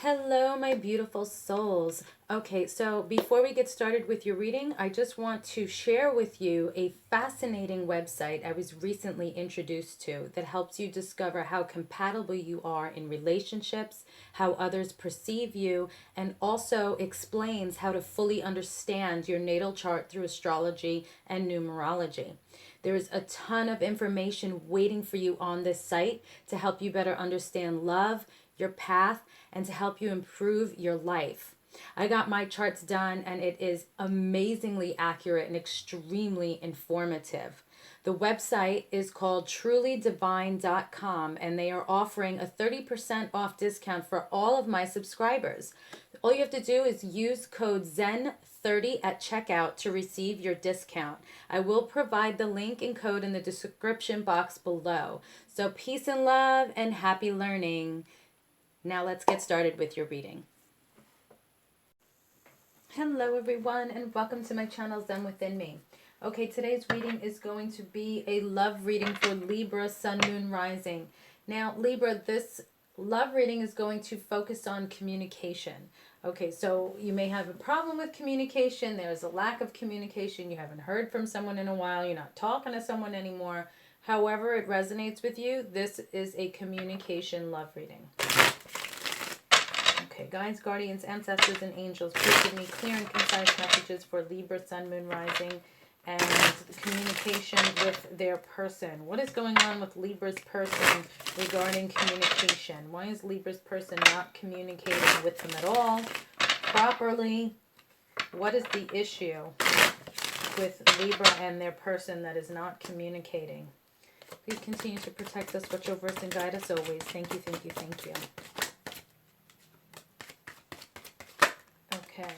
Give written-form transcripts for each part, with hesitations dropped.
Hello, my beautiful souls. Okay, so before we get started with your reading, I just want to share with you a fascinating website I was recently introduced to that helps you discover how compatible you are in relationships, how others perceive you, and also explains how to fully understand your natal chart through astrology and numerology. There is a ton of information waiting for you on this site to help you better understand love, your path, and to help you improve your life. I got my charts done and it is amazingly accurate and extremely informative. The website is called trulydivine.com and they are offering a 30% off discount for all of my subscribers. All you have to do is use code ZEN30 at checkout to receive your discount. I will provide the link and code in the description box below. So peace and love and happy learning. Now let's get started with your reading. Hello everyone and welcome to my channel Zen Within Me. Okay, today's reading is going to be a love reading for Libra, Sun, Moon, Rising. Now Libra, this love reading is going to focus on communication. Okay, so you may have a problem with communication. There's a lack of communication. You haven't heard from someone in a while. You're not talking to someone anymore. However it resonates with you, this is a communication love reading. Okay, guides, guardians, ancestors, and angels, please give me clear and concise messages for Libra, Sun, Moon, Rising, and communication with their person. What is going on with Libra's person regarding communication? Why is Libra's person not communicating with them at all properly? What is the issue with Libra and their person that is not communicating? Please continue to protect us, watch over us, and guide us always. Thank you, thank you, thank you. Okay.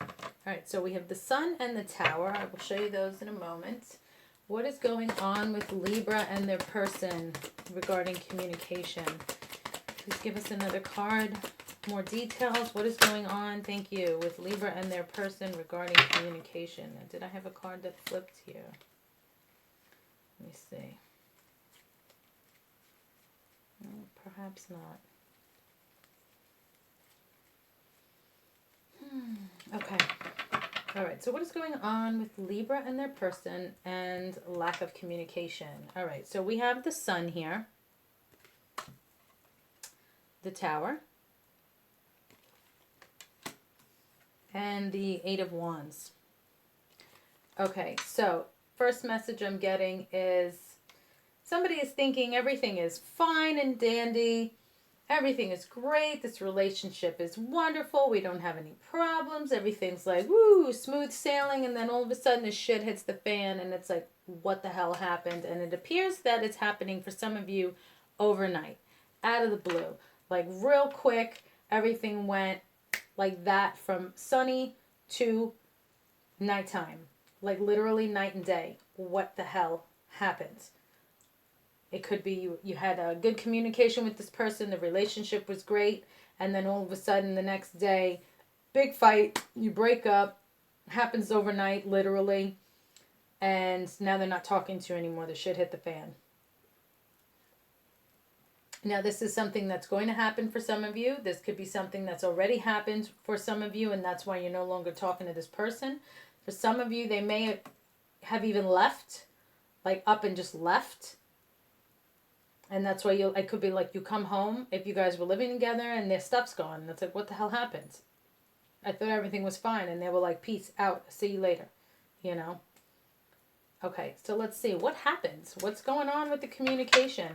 All right, so we have the Sun and the Tower. I will show you those in a moment. What is going on with Libra and their person regarding communication? Please give us another card. More details. What is going on? Thank you. With Libra and their person regarding communication. Now, did I have a card that flipped here? Let me see. No, perhaps not. Okay. All right. So what is going on with Libra and their person and lack of communication? All right. So we have the Sun here, the Tower, and the Eight of Wands. Okay. So first message I'm getting is somebody is thinking everything is fine and dandy. Everything is great. This relationship is wonderful. We don't have any problems. Everything's like, woo, smooth sailing. And then all of a sudden the shit hits the fan and it's like, what the hell happened? And it appears that it's happening for some of you overnight, out of the blue. Like real quick, everything went like that from sunny to nighttime. Like literally night and day. What the hell happened? It could be you had a good communication with this person, the relationship was great, and then all of a sudden the next day, big fight, you break up, happens overnight, literally, and now they're not talking to you anymore. The shit hit the fan. Now this is something that's going to happen for some of you. This could be something that's already happened for some of you, and that's why you're no longer talking to this person. For some of you, they may have even left, like up and just left. And that's why it could be like you come home if you guys were living together and their stuff's gone. And it's like, what the hell happened? I thought everything was fine. And they were like, peace out. See you later. You know? Okay, so let's see. What happens? What's going on with the communication?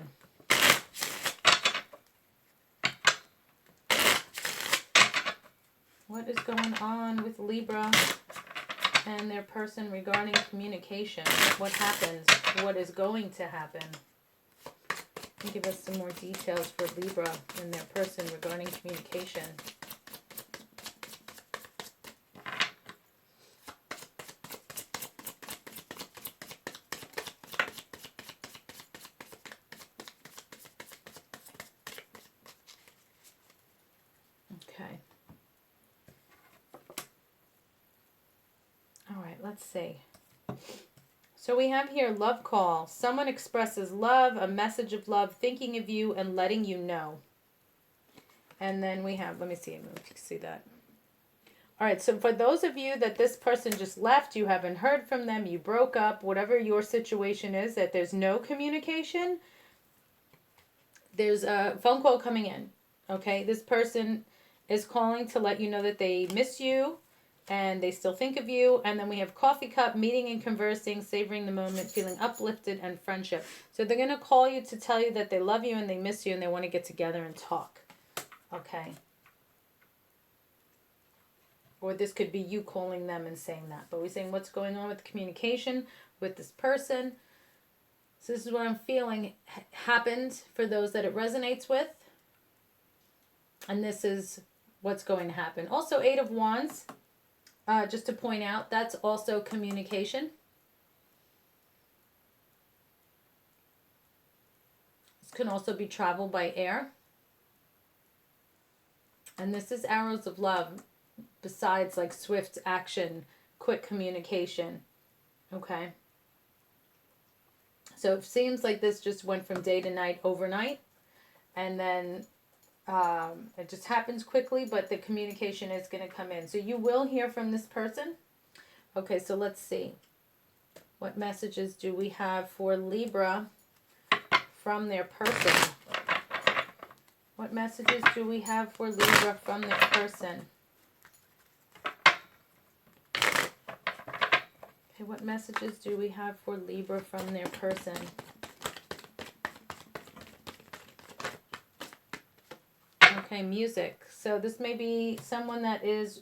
What is going on with Libra and their person regarding communication? What happens? What is going to happen? Give us some more details for Libra and their person regarding communication. Okay. All right, let's see. So we have here love call. Someone expresses love, a message of love, thinking of you and letting you know. And then we have, let me see if you can see that. All right, so for those of you that this person just left, you haven't heard from them, you broke up, whatever your situation is, that there's no communication, there's a phone call coming in. Okay, this person is calling to let you know that they miss you and they still think of you. And then we have coffee cup, meeting and conversing, savoring the moment, feeling uplifted, and friendship. So they're going to call you to tell you that they love you and they miss you and they want to get together and talk. Okay. Or this could be you calling them and saying that. But we're saying what's going on with communication with this person. So this is what I'm feeling happened for those that it resonates with. And this is what's going to happen. Also, Eight of Wands, just to point out, that's also communication. This can also be travel by air. And this is arrows of love, besides like swift action, quick communication. Okay. So it seems like this just went from day to night, overnight. And then it just happens quickly, but the communication is going to come in. So you will hear from this person. Okay, so let's see. What messages do we have for Libra from their person? What messages do we have for Libra from their person? Okay, what messages do we have for Libra from their person? Okay, music. So this may be someone that is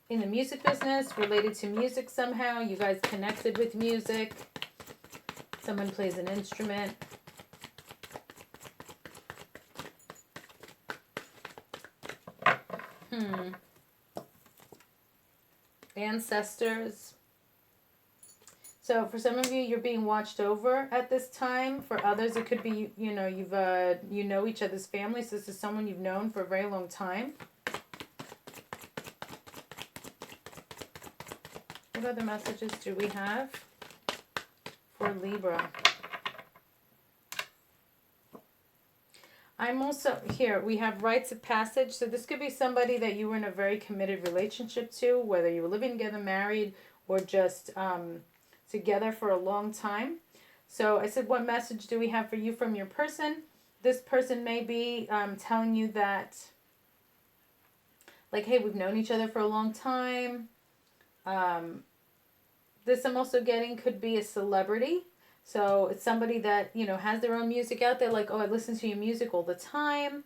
in the music business, related to music somehow. You guys connected with music. Someone plays an instrument. Ancestors. So for some of you, you're being watched over at this time. For others, it could be, you know, you know each other's families. This is someone you've known for a very long time. What other messages do we have for Libra? I'm also here. We have rites of passage. So this could be somebody that you were in a very committed relationship to, whether you were living together, married, or just together for a long time. So I said, what message do we have for you from your person? This person may be telling you that, like, hey, we've known each other for a long time. This I'm also getting could be a celebrity. So it's somebody that, you know, has their own music out there. Like, oh, I listen to your music all the time.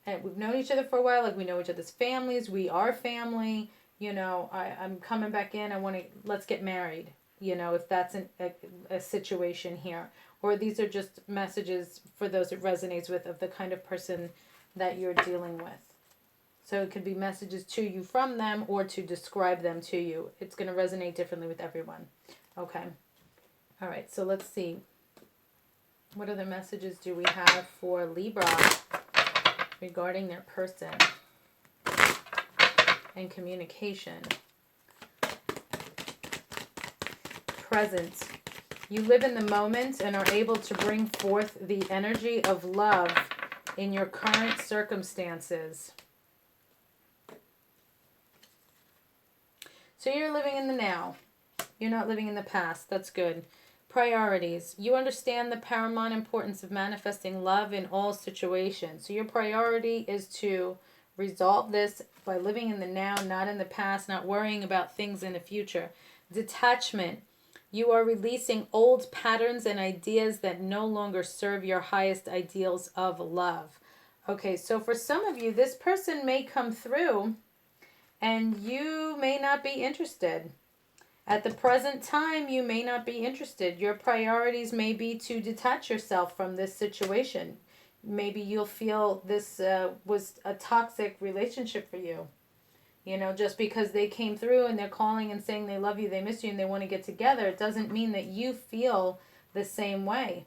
And we've known each other for a while. Like, we know each other's families. We are family. You know, I'm coming back in. Let's get married. You know, if that's a situation here. Or these are just messages for those it resonates with of the kind of person that you're dealing with. So it could be messages to you from them or to describe them to you. It's going to resonate differently with everyone. Okay. All right, so let's see. What other messages do we have for Libra regarding their person and communication? Present. You live in the moment and are able to bring forth the energy of love in your current circumstances. So you're living in the now. You're not living in the past. That's good. Priorities. You understand the paramount importance of manifesting love in all situations. So your priority is to resolve this by living in the now, not in the past, not worrying about things in the future. Detachment. You are releasing old patterns and ideas that no longer serve your highest ideals of love. Okay, so for some of you, this person may come through and you may not be interested. At the present time, you may not be interested. Your priorities may be to detach yourself from this situation. Maybe you'll feel this was a toxic relationship for you. You know, just because they came through and they're calling and saying they love you, they miss you, and they want to get together, it doesn't mean that you feel the same way.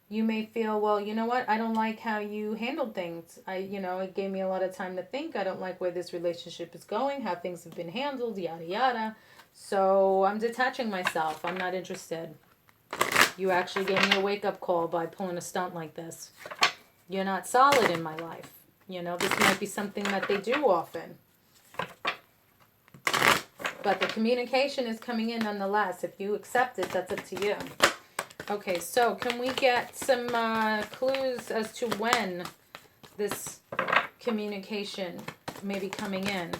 You may feel, well, you know what? I don't like how you handled things. It gave me a lot of time to think. I don't like where this relationship is going, how things have been handled, yada, yada. So I'm detaching myself. I'm not interested. You actually gave me a wake-up call by pulling a stunt like this. You're not solid in my life. You know, this might be something that they do often. But the communication is coming in nonetheless. If you accept it, that's up to you. Okay, so can we get some clues as to when this communication may be coming in?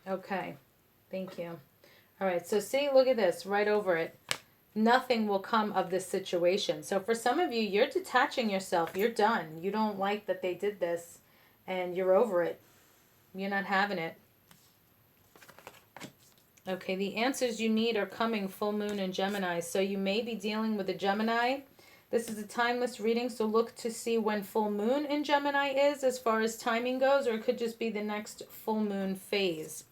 Okay, thank you. All right, so see, look at this, right over it. Nothing will come of this situation. So for some of you, you're detaching yourself. You're done. You don't like that they did this, and you're over it. You're not having it. Okay, the answers you need are coming, full moon and Gemini. So you may be dealing with a Gemini. This is a timeless reading, so look to see when full moon in Gemini is as far as timing goes, or it could just be the next full moon phase.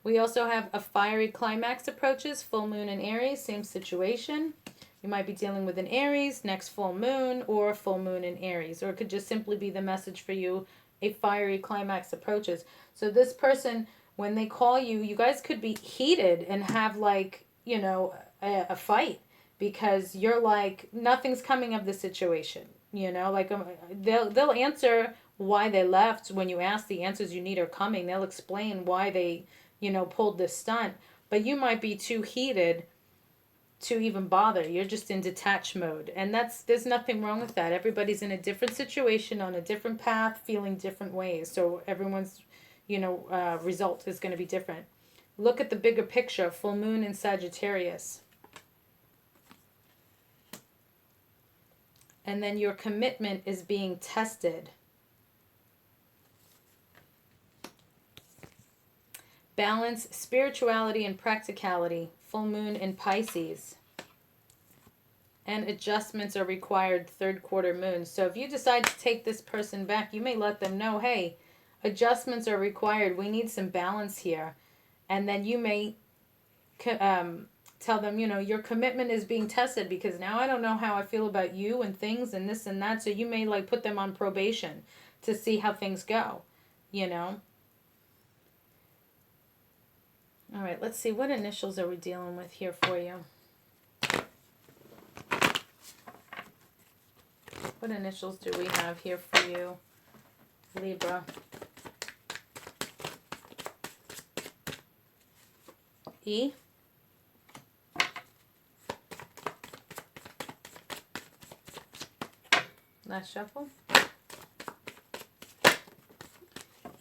We also have a fiery climax approaches, full moon in Aries, same situation. You might be dealing with an Aries, next full moon, or full moon in Aries. Or it could just simply be the message for you, a fiery climax approaches. So this person, when they call you, you guys could be heated and have like, you know, a fight. Because you're like, nothing's coming of the situation. You know, like they'll answer why they left when you ask. The answers you need are coming. They'll explain why they, you know, pulled this stunt. But you might be too heated to even bother. You're just in detached mode. And there's nothing wrong with that. Everybody's in a different situation, on a different path, feeling different ways. So everyone's, you know, result is going to be different. Look at the bigger picture. Full moon in Sagittarius. And then your commitment is being tested. Balance, spirituality, and practicality. Full moon in Pisces. And adjustments are required, third quarter moon. So if you decide to take this person back, you may let them know, hey, adjustments are required. We need some balance here. And then you may tell them, you know, your commitment is being tested because now I don't know how I feel about you and things and this and that. So you may like put them on probation to see how things go, you know. All right, let's see. What initials are we dealing with here for you? What initials do we have here for you, Libra? E? Last shuffle.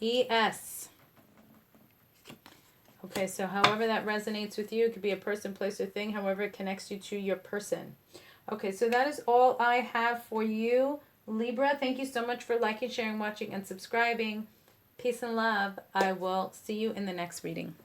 ES. Okay, so however that resonates with you, it could be a person, place, or thing, however it connects you to your person. Okay, so that is all I have for you, Libra. Thank you so much for liking, sharing, watching, and subscribing. Peace and love. I will see you in the next reading.